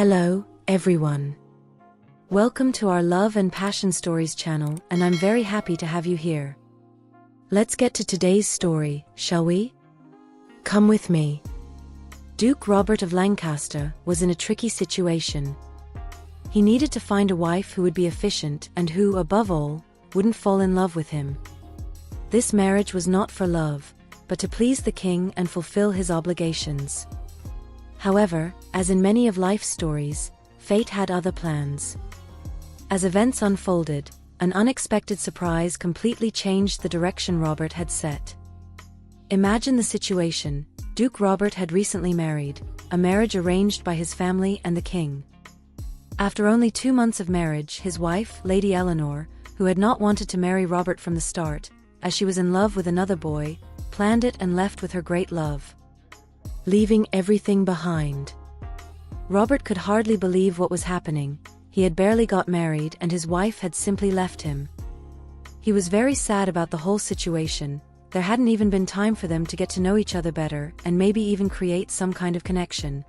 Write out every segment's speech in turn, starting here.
Hello, everyone. Welcome to our Love and Passion Stories channel, and I'm very happy to have you here. Let's get to today's story, shall we? Come with me. Duke Robert of Lancaster was in a tricky situation. He needed to find a wife who would be efficient and who, above all, wouldn't fall in love with him. This marriage was not for love, but to please the king and fulfill his obligations. However, as in many of life's stories, fate had other plans. As events unfolded, an unexpected surprise completely changed the direction Robert had set. Imagine the situation. Duke Robert had recently married, a marriage arranged by his family and the king. After only 2 months of marriage, his wife, Lady Eleanor, who had not wanted to marry Robert from the start, as she was in love with another boy, planned it and left with her great love, leaving everything behind. Robert could hardly believe what was happening. He had barely got married and his wife had simply left him. He was very sad about the whole situation. There hadn't even been time for them to get to know each other better and maybe even create some kind of connection.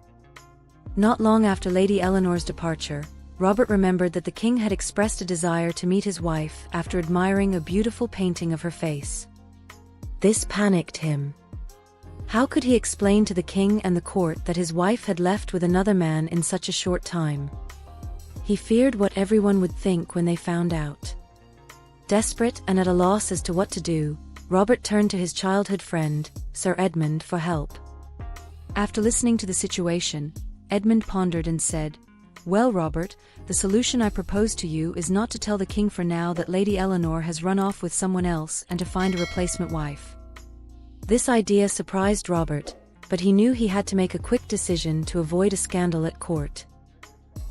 Not long after Lady Eleanor's departure, Robert remembered that the king had expressed a desire to meet his wife after admiring a beautiful painting of her face. This panicked him. How could he explain to the king and the court that his wife had left with another man in such a short time? He feared what everyone would think when they found out. Desperate and at a loss as to what to do, Robert turned to his childhood friend, Sir Edmund, for help. After listening to the situation, Edmund pondered and said, "Well, Robert, the solution I propose to you is not to tell the king for now that Lady Eleanor has run off with someone else and to find a replacement wife." This idea surprised Robert, but he knew he had to make a quick decision to avoid a scandal at court.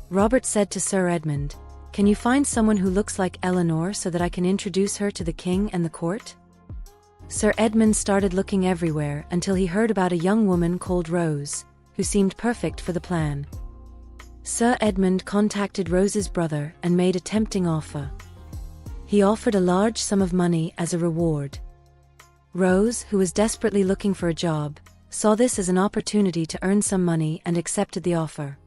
Robert said to Sir Edmund, "Can you find someone who looks like Eleanor so that I can introduce her to the king and the court?" Sir Edmund started looking everywhere until he heard about a young woman called Rose, who seemed perfect for the plan. Sir Edmund contacted Rose's brother and made a tempting offer. He offered a large sum of money as a reward. Rose, who was desperately looking for a job, saw this as an opportunity to earn some money and accepted the offer.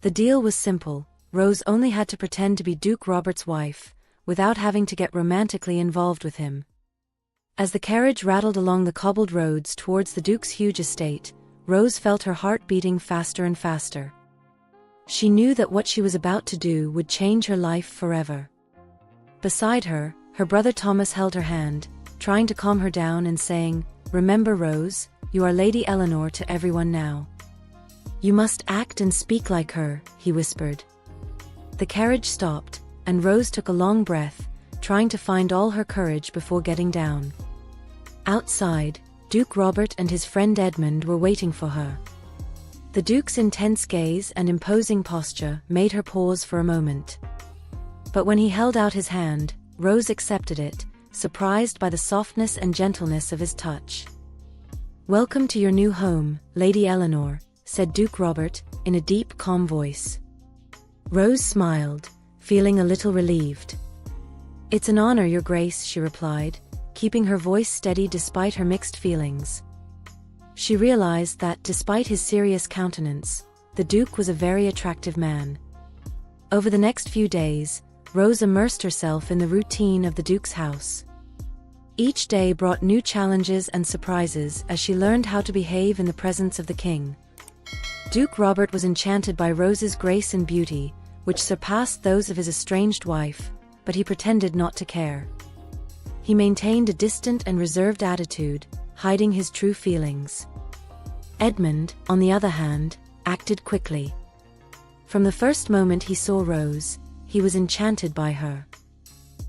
The deal was simple. Rose only had to pretend to be Duke Robert's wife, without having to get romantically involved with him. As the carriage rattled along the cobbled roads towards the Duke's huge estate, Rose felt her heart beating faster and faster. She knew that what she was about to do would change her life forever. Beside her, her brother Thomas held her hand, trying to calm her down and saying, "Remember, Rose, you are Lady Eleanor to everyone now. You must act and speak like her," he whispered. The carriage stopped, and Rose took a long breath, trying to find all her courage before getting down. Outside, Duke Robert and his friend Edmund were waiting for her. The Duke's intense gaze and imposing posture made her pause for a moment. But when he held out his hand, Rose accepted it, surprised by the softness and gentleness of his touch. "Welcome to your new home, Lady Eleanor," said Duke Robert, in a deep, calm voice. Rose smiled, feeling a little relieved. "It's an honor, Your Grace," she replied, keeping her voice steady despite her mixed feelings. She realized that, despite his serious countenance, the Duke was a very attractive man. Over the next few days, Rose immersed herself in the routine of the Duke's house. Each day brought new challenges and surprises as she learned how to behave in the presence of the king. Duke Robert was enchanted by Rose's grace and beauty, which surpassed those of his estranged wife, but he pretended not to care. He maintained a distant and reserved attitude, hiding his true feelings. Edmund, on the other hand, acted quickly. From the first moment he saw Rose, he was enchanted by her.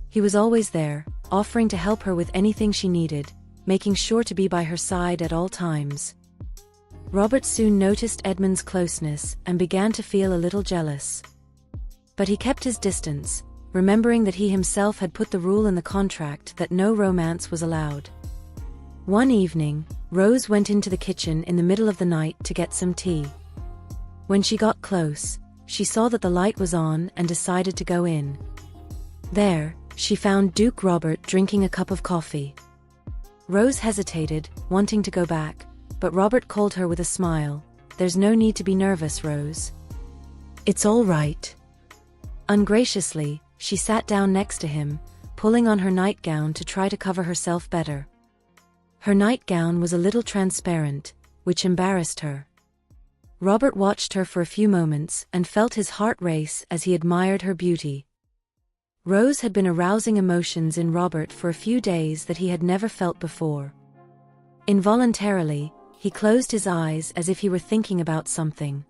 He was always there, offering to help her with anything she needed, making sure to be by her side at all times. Robert soon noticed Edmund's closeness and began to feel a little jealous. But he kept his distance, remembering that he himself had put the rule in the contract that no romance was allowed. One evening, Rose went into the kitchen in the middle of the night to get some tea. When she got close, she saw that the light was on and decided to go in. There, she found Duke Robert drinking a cup of coffee. Rose hesitated, wanting to go back, but Robert called her with a smile, "There's no need to be nervous, Rose. It's all right. Ungraciously, she sat down next to him, pulling on her nightgown to try to cover herself better. Her nightgown was a little transparent, which embarrassed her. Robert watched her for a few moments and felt his heart race as he admired her beauty. Rose had been arousing emotions in Robert for a few days that he had never felt before. Involuntarily, he closed his eyes as if he were thinking about something.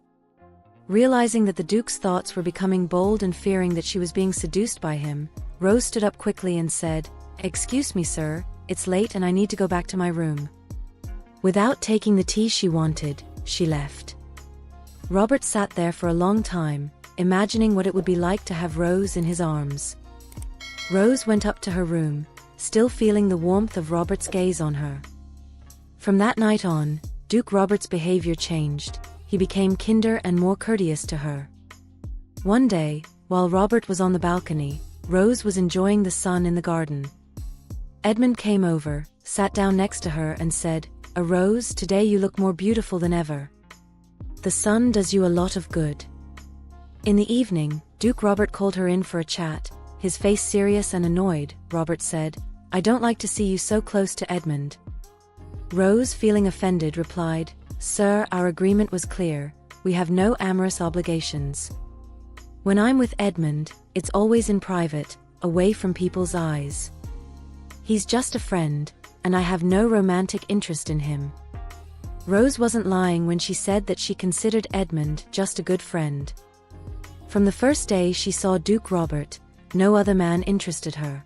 Realizing that the Duke's thoughts were becoming bold and fearing that she was being seduced by him, Rose stood up quickly and said, "Excuse me, sir, it's late and I need to go back to my room." Without taking the tea she wanted, she left. Robert sat there for a long time, imagining what it would be like to have Rose in his arms. Rose went up to her room, still feeling the warmth of Robert's gaze on her. From that night on, Duke Robert's behavior changed. He became kinder and more courteous to her. One day, while Robert was on the balcony, Rose was enjoying the sun in the garden. Edmund came over, sat down next to her and said, "Rose, today you look more beautiful than ever. The sun does you a lot of good." In the evening, Duke Robert called her in for a chat. His face serious and annoyed, Robert said, "I don't like to see you so close to Edmund." Rose, feeling offended, replied, "Sir, our agreement was clear. We have no amorous obligations. When I'm with Edmund, it's always in private, away from people's eyes. He's just a friend, and I have no romantic interest in him." Rose wasn't lying when she said that she considered Edmund just a good friend. From the first day she saw Duke Robert, no other man interested her.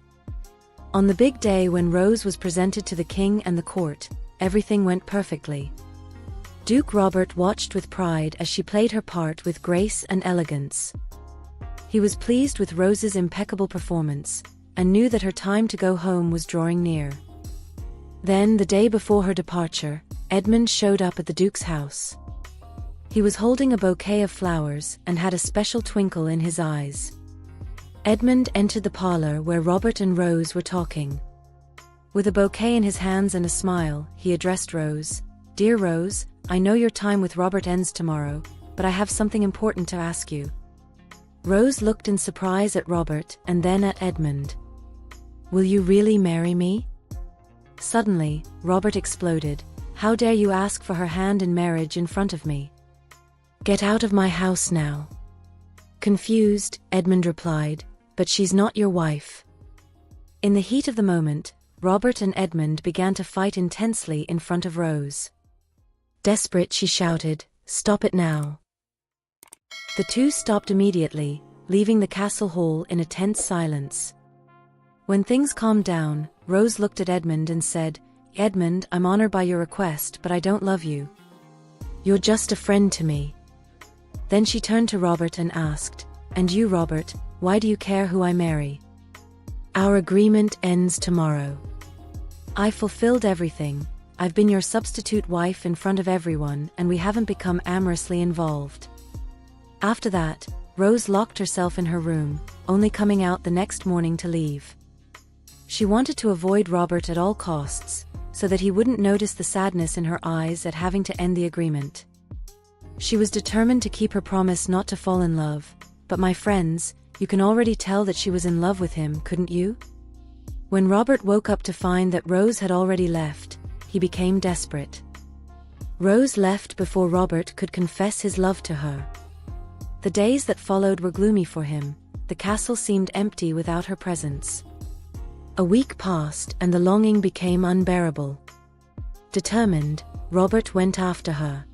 On the big day when Rose was presented to the king and the court, everything went perfectly. Duke Robert watched with pride as she played her part with grace and elegance. He was pleased with Rose's impeccable performance, and knew that her time to go home was drawing near. Then, the day before her departure, Edmund showed up at the Duke's house. He was holding a bouquet of flowers and had a special twinkle in his eyes. Edmund entered the parlor where Robert and Rose were talking. With a bouquet in his hands and a smile, he addressed Rose. "Dear Rose, I know your time with Robert ends tomorrow, but I have something important to ask you." Rose looked in surprise at Robert and then at Edmund. "Will you really marry me?" Suddenly, Robert exploded. "How dare you ask for her hand in marriage in front of me? Get out of my house now." Confused, Edmund replied, "But she's not your wife." In the heat of the moment, Robert and Edmund began to fight intensely in front of Rose. Desperate, she shouted, "Stop it now." The two stopped immediately, leaving the castle hall in a tense silence. When things calmed down, Rose looked at Edmund and said, "Edmund, I'm honored by your request, but I don't love you. You're just a friend to me." Then she turned to Robert and asked, "And you, Robert, why do you care who I marry? Our agreement ends tomorrow. I fulfilled everything. I've been your substitute wife in front of everyone, and we haven't become amorously involved." After that, Rose locked herself in her room, only coming out the next morning to leave. She wanted to avoid Robert at all costs, so that he wouldn't notice the sadness in her eyes at having to end the agreement. She was determined to keep her promise not to fall in love, but my friends, you can already tell that she was in love with him, couldn't you? When Robert woke up to find that Rose had already left, he became desperate. Rose left before Robert could confess his love to her. The days that followed were gloomy for him. The castle seemed empty without her presence. A week passed and the longing became unbearable. Determined, Robert went after her.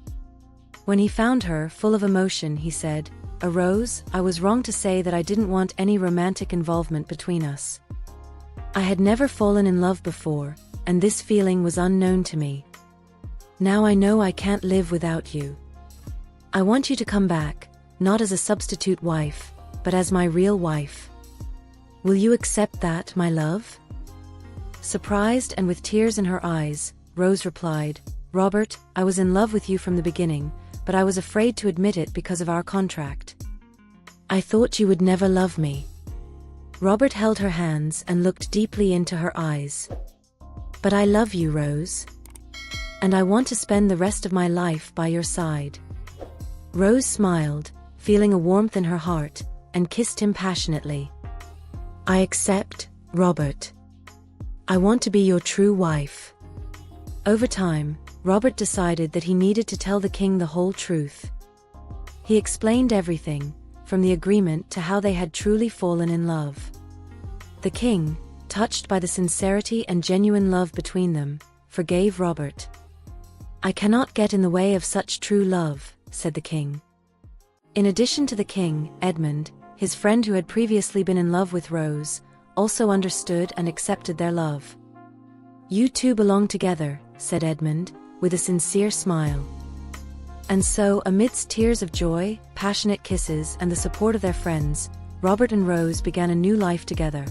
When he found her, full of emotion, he said, "Rose, I was wrong to say that I didn't want any romantic involvement between us. I had never fallen in love before, and this feeling was unknown to me. Now I know I can't live without you. I want you to come back, not as a substitute wife, but as my real wife. Will you accept that, my love?" Surprised and with tears in her eyes, Rose replied, "Robert, I was in love with you from the beginning, but I was afraid to admit it because of our contract. I thought you would never love me." Robert held her hands and looked deeply into her eyes. "But I love you, Rose. And I want to spend the rest of my life by your side." Rose smiled, feeling a warmth in her heart, and kissed him passionately. "I accept, Robert. I want to be your true wife." Over time, Robert decided that he needed to tell the king the whole truth. He explained everything, from the agreement to how they had truly fallen in love. The king, touched by the sincerity and genuine love between them, forgave Robert. "I cannot get in the way of such true love," said the king. In addition to the king, Edmund, his friend who had previously been in love with Rose, also understood and accepted their love. "You two belong together," said Edmund, with a sincere smile. And so, amidst tears of joy, passionate kisses, and the support of their friends, Robert and Rose began a new life together.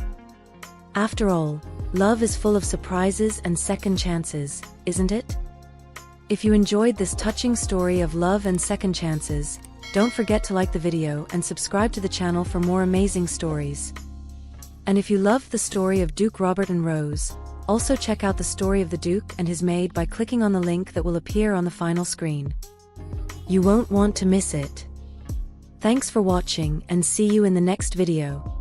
After all, love is full of surprises and second chances, isn't it? If you enjoyed this touching story of love and second chances, don't forget to like the video and subscribe to the channel for more amazing stories. And if you loved the story of Duke Robert and Rose, also check out the story of the Duke and his maid by clicking on the link that will appear on the final screen. You won't want to miss it. Thanks for watching and see you in the next video.